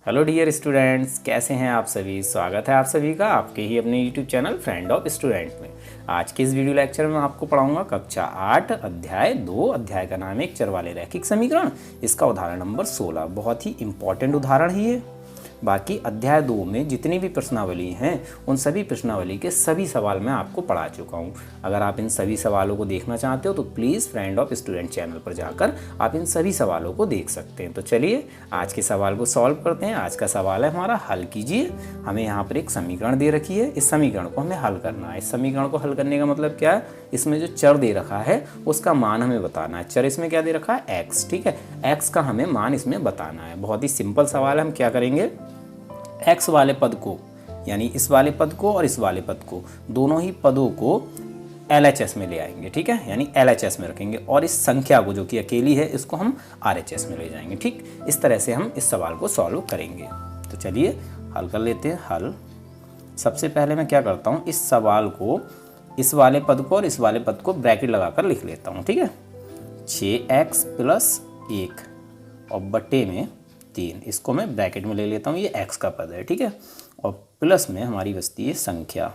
Hello dear students, कैसे हैं आप सभी। स्वागत है आप सभी का आपके ही अपने YouTube channel friend of student में। आज के इस वीडियो लेक्चर में मैं आपको पढ़ाऊंगा कक्षा 8 अध्याय 2। अध्याय का नाम है एक चर वाले रैखिक समीकरण। इसका उदाहरण नंबर 16। बहुत ही इंपॉर्टेंट उदाहरण ही है। बाकी अध्याय 2 में जितनी भी प्रश्नावली हैं उन सभी प्रश्नावली के सभी सवाल मैं आपको पढ़ा चुका हूँ। अगर आप इन सभी सवालों को देखना चाहते हो तो please friend of student channel पर जाकर आप इन सभी सवालों को देख सकते हैं। तो चलिए आज के सवाल को सॉल्व करते हैं। आज का सवाल है हमारा, हल कीजिए। हमें यहाँ पर एक समीकरण दे रखी है, इस समीकरण को हमें हल करना है। इस समीकरण को हल करने का मतलब क्या है, इसमें जो चर दे रखा है उसका मान हमें बताना है। चर इसमें क्या दे रखा है, एक्स। ठीक है, एक्स का हमें मान इसमें बताना है। बहुत ही सिंपल सवाल है। हम क्या करेंगे, एक्स वाले पद को यानी इस वाले पद को और इस वाले पद को, दोनों ही पदों को LHS में ले आएंगे। ठीक है, यानी LHS में रखेंगे और इस संख्या को जो कि अकेली है इसको हम RHS में ले जाएंगे। ठीक, इस तरह से हम इस सवाल को सॉल्व करेंगे। तो चलिए हल कर लेते हैं। हल सबसे पहले मैं क्या करता हूँ, इस सवाल को इस वाले पद को और इस वाले पद को ब्रैकेट लगाकर लिख लेता हूँ। ठीक है, 6x + 1 और बटे में 3, इसको मैं ब्रैकेट में ले लेता हूँ। ये x का पद है। ठीक है, और प्लस में हमारी बचती है संख्या,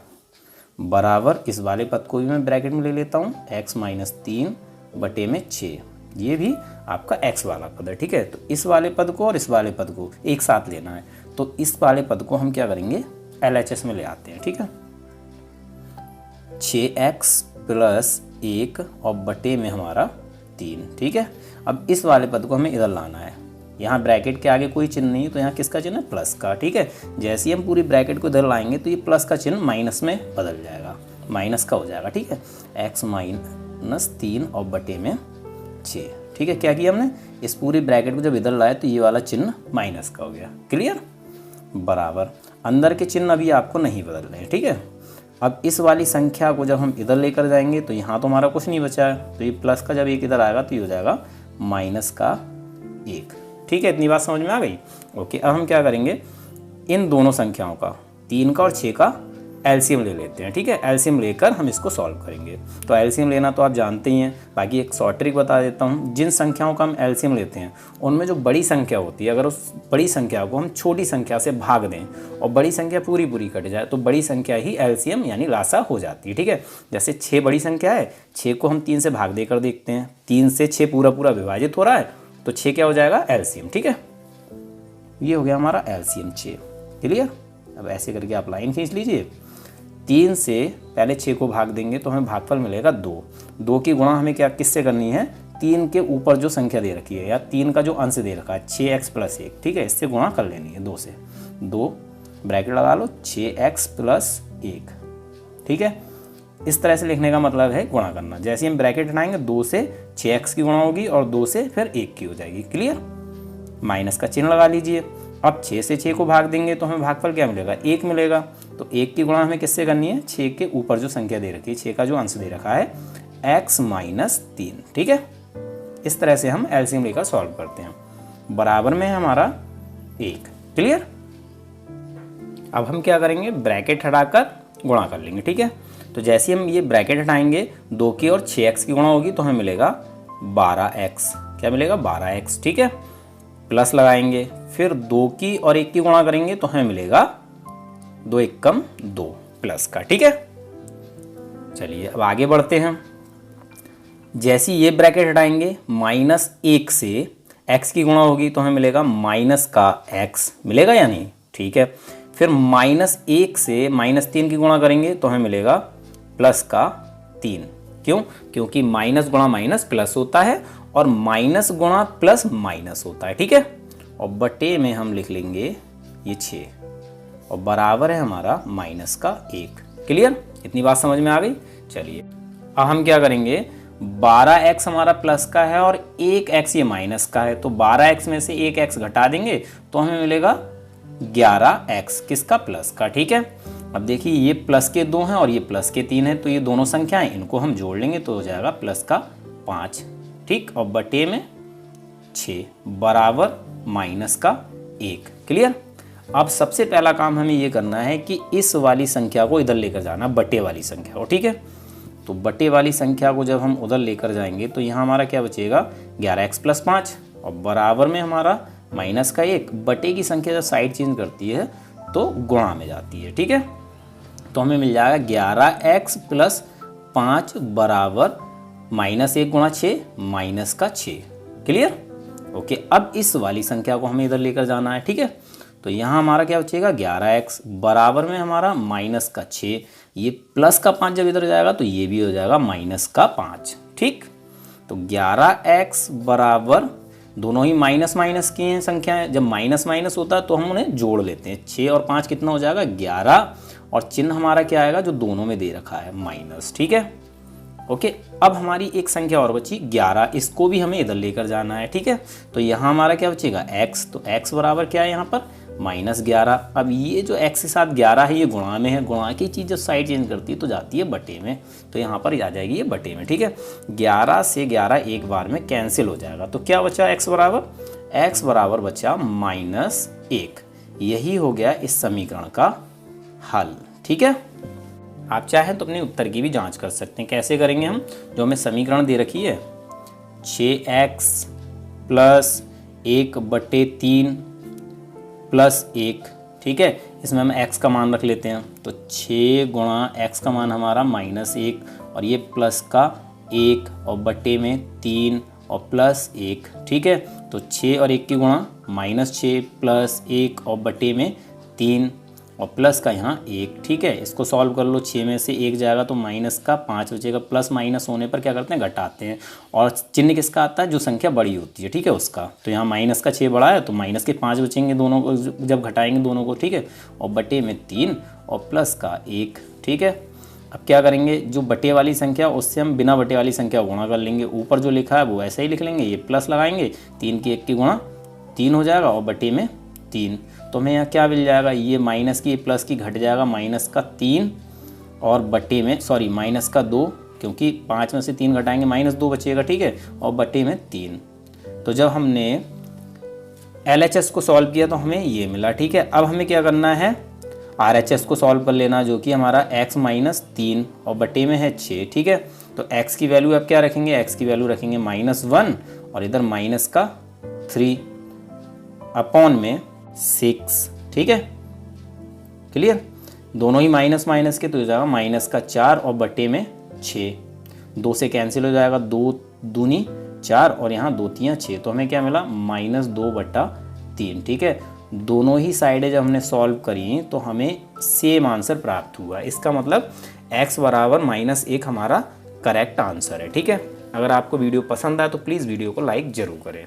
बराबर इस वाले पद को भी मैं ब्रैकेट में ले लेता हूँ, x - 3 बटे में 6। ये भी आपका x वाला पद है। ठीक है, तो इस वाले पद को और इस वाले पद को एक साथ लेना है, तो इस वाले पद को हम क्या करेंगे, LHS में ले आते हैं। ठीक है, 6x + 1 और बटे में हमारा 3। ठीक है, अब इस वाले पद को हमें इधर लाना है। यहाँ ब्रैकेट के आगे कोई चिन्ह नहीं है तो यहाँ किसका चिन्ह है, प्लस का। ठीक है, जैसे ही हम पूरी ब्रैकेट को इधर लाएंगे तो ये प्लस का चिन्ह माइनस में बदल जाएगा, माइनस का हो जाएगा। ठीक है, x - 3 और बटे में 6। ठीक है, क्या किया हमने, इस पूरी ब्रैकेट को जब इधर लाए तो ये वाला चिन्ह माइनस का हो गया। क्लियर, बराबर अंदर के चिन्ह अभी आपको नहीं बदल रहे हैं। ठीक है, अब इस वाली संख्या को जब हम इधर लेकर जाएंगे तो यहाँ तो हमारा कुछ नहीं बचा है, तो ये प्लस का जब एक इधर आएगा तो ये हो जाएगा माइनस का 1। ठीक है, इतनी बात समझ में आ गई। ओके, अब हम क्या करेंगे, इन दोनों संख्याओं का 3 का और 6 का एलसीएम ले लेते हैं। ठीक है, एलसीएम लेकर हम इसको सॉल्व करेंगे। तो एलसीएम लेना तो आप जानते ही हैं, बाकी एक शॉर्ट ट्रिक बता देता हूँ। जिन संख्याओं का हम एलसीएम लेते हैं उनमें जो बड़ी संख्या होती है, अगर उस बड़ी संख्या को हम छोटी संख्या से भाग दें और बड़ी संख्या पूरी पूरी कट जाए तो बड़ी संख्या ही एलसीएम यानी लासा हो जाती है। ठीक है, जैसे 6 बड़ी संख्या है, 6 को हम 3 से भाग देकर देखते हैं, 3 से 6 पूरा पूरा विभाजित हो रहा है तो 6 क्या हो जाएगा, एलसीएम। ठीक है, ये हो गया हमारा एलसीएम 6। क्लियर, अब ऐसे करके आप लाइन खींच लीजिए। 3 से पहले 6 को भाग देंगे तो हमें भागफल मिलेगा 2। 2 की गुणा हमें क्या किससे करनी है, 3 के ऊपर जो संख्या दे रखी है या 3 का जो अंश दे रखा है 6x + 1। ठीक है, इससे गुणा कर लेनी है 2 से। 2 ब्रैकेट लगा लो, 6x + 1। ठीक है, इस तरह से लिखने का मतलब है गुणा करना। जैसे हम ब्रैकेट हटाएंगे 2 से 6x की गुणा होगी और 2 से फिर 1 की हो जाएगी। क्लियर, माइनस का चिन्ह लगा लीजिए। अब 6 से 6 को भाग देंगे तो हमें भागफल क्या मिलेगा, 1 मिलेगा। तो 1 की गुणा हमें किससे करनी है, 6 के ऊपर जो संख्या दे रखी है, 6 का जो अंश दे रखा है x - 3। ठीक है, इस तरह से हम एलसीएम लेकर सॉल्व करते हैं। बराबर में हमारा 1। क्लियर, अब हम क्या करेंगे, ब्रैकेट हटाकर गुणा कर लेंगे। ठीक है, तो जैसे हम ये ब्रैकेट हटाएंगे 2 की और 6x की गुणा होगी तो हमें मिलेगा 12x। क्या मिलेगा, 12x। ठीक है, प्लस लगाएंगे, फिर 2 की और 1 की गुणा करेंगे तो हमें मिलेगा 2 × 1 = 2 प्लस का। ठीक है, चलिए अब आगे बढ़ते हैं। जैसे ये ब्रैकेट हटाएंगे, -1 से x की गुणा होगी तो हमें मिलेगा माइनस का x मिलेगा या नहीं। ठीक है, फिर -1 से -3 की गुणा करेंगे तो हमें मिलेगा प्लस का 3। क्यों, क्योंकि माइनस गुणा माइनस प्लस होता है और माइनस गुणा प्लस माइनस होता है। ठीक है, और बटे में हम लिख लेंगे ये 6 और बराबर है हमारा माइनस का 1। क्लियर, इतनी बात समझ में आ गई। चलिए अब हम क्या करेंगे, 12x हमारा प्लस का है और 1x ये माइनस का है, तो 12x में से 1x घटा देंगे तो हमें मिलेगा 11x, किसका, प्लस का। ठीक है, अब देखिए ये प्लस के 2 हैं और ये प्लस के 3 हैं, तो ये दोनों संख्याएं इनको हम जोड़ लेंगे तो हो जाएगा प्लस का 5। ठीक, और बटे में 6 बराबर माइनस का 1। क्लियर, अब सबसे पहला काम हमें ये करना है कि इस वाली संख्या को इधर लेकर जाना, बटे वाली संख्या को। ठीक है, तो बटे वाली संख्या को जब हम उधर लेकर जाएंगे तो यहाँ हमारा क्या बचेगा, 11x + 5 और बराबर में हमारा माइनस का 1 बटे की संख्या जब साइड चेंज करती है तो गुणा में जाती है, ठीक है। तो हमें मिल जाएगा 11x प्लस 5 बराबर -1 गुणा 6 माइनस का 6। क्लियर? ओके, अब इस वाली संख्या को हमें इधर लेकर जाना है, ठीक है। तो यहाँ हमारा क्या बचेगा 11x बराबर में हमारा माइनस का 6, ये प्लस का 5 जब इधर जाएगा तो ये भी हो जाएगा माइनस का 5, ठीक। तो 11x बराबर, दोनों ही माइनस माइनस की हैं संख्याएं, जब माइनस माइनस होता है तो हम उन्हें जोड़ लेते हैं। 6 और 5 कितना हो जाएगा 11, और चिन्ह हमारा क्या आएगा जो दोनों में दे रखा है माइनस, ठीक है। ओके, अब हमारी एक संख्या और बची 11, इसको भी हमें इधर लेकर जाना है, ठीक है। तो यहाँ हमारा क्या बचेगा x, तो x बराबर क्या है यहाँ पर -11। अब ये जो x के साथ 11 है ये गुणा में है, गुणा की चीज़ जब साइड चेंज करती है तो जाती है बटे में, तो यहाँ पर आ जाएगी ये बटे में, ठीक है। 11 से 11 एक बार में कैंसिल हो जाएगा, तो क्या बचा x बराबर बचा -1। यही हो गया इस समीकरण का हल, ठीक है। आप चाहें तो अपने उत्तर की भी जांच कर सकते हैं। कैसे करेंगे हम, जो हमें समीकरण दे रखी है 6x प्लस 1/3 प्लस 1, ठीक है, इसमें हम x का मान रख लेते हैं। तो 6 गुणा x का मान हमारा -1 और ये प्लस का 1 और बटे में 3 और प्लस 1, ठीक है। तो 6 और 1 की गुणा -6 प्लस 1 और बटे में 3 और प्लस का यहाँ 1, ठीक है। इसको सॉल्व कर लो, 6 में से 1 जाएगा तो माइनस का 5 बचेगा। प्लस माइनस होने पर क्या करते हैं घटाते हैं, और चिन्ह किसका आता है जो संख्या बड़ी होती है, ठीक है, उसका। तो यहाँ माइनस का 6 बड़ा है तो माइनस के 5 बचेंगे दोनों को जब घटाएंगे दोनों को, ठीक है, और बटे में 3 और प्लस का 1, ठीक है। अब क्या करेंगे, जो बटे वाली संख्या उससे हम बिना बटे वाली संख्या गुणा कर लेंगे। ऊपर जो लिखा है वो ऐसे ही लिख लेंगे, ये प्लस लगाएंगे, 3 की 1 की गुणा 3 हो जाएगा और बटे में 3। तो हमें यहाँ क्या मिल जाएगा, ये माइनस की प्लस की घट जाएगा, माइनस का 3 और बटे में माइनस का 2, क्योंकि 5 में से 3 घटाएंगे -2 बचेगा, ठीक है, और बटे में 3। तो जब हमने LHS को सॉल्व किया तो हमें ये मिला, ठीक है। अब हमें क्या करना है, RHS को सॉल्व कर लेना, जो कि हमारा x -3 और बटे में है 6, ठीक है। तो x की वैल्यू अब क्या रखेंगे, x की वैल्यू रखेंगे -1 और इधर माइनस का 3 अपॉन में 6, ठीक है। क्लियर? दोनों ही माइनस माइनस के तो हो जाएगा माइनस का 4 और बटे में 6, 2 से कैंसिल हो जाएगा, 2 दूनी 4 और यहाँ 2 तियाँ 6, तो हमें क्या मिला -2/3, ठीक है। दोनों ही साइडें जब हमने सॉल्व करी तो हमें सेम आंसर प्राप्त हुआ। इसका मतलब x बराबर -1 हमारा करेक्ट आंसर है, ठीक है। अगर आपको वीडियो पसंद आए तो प्लीज़ वीडियो को लाइक ज़रूर करें।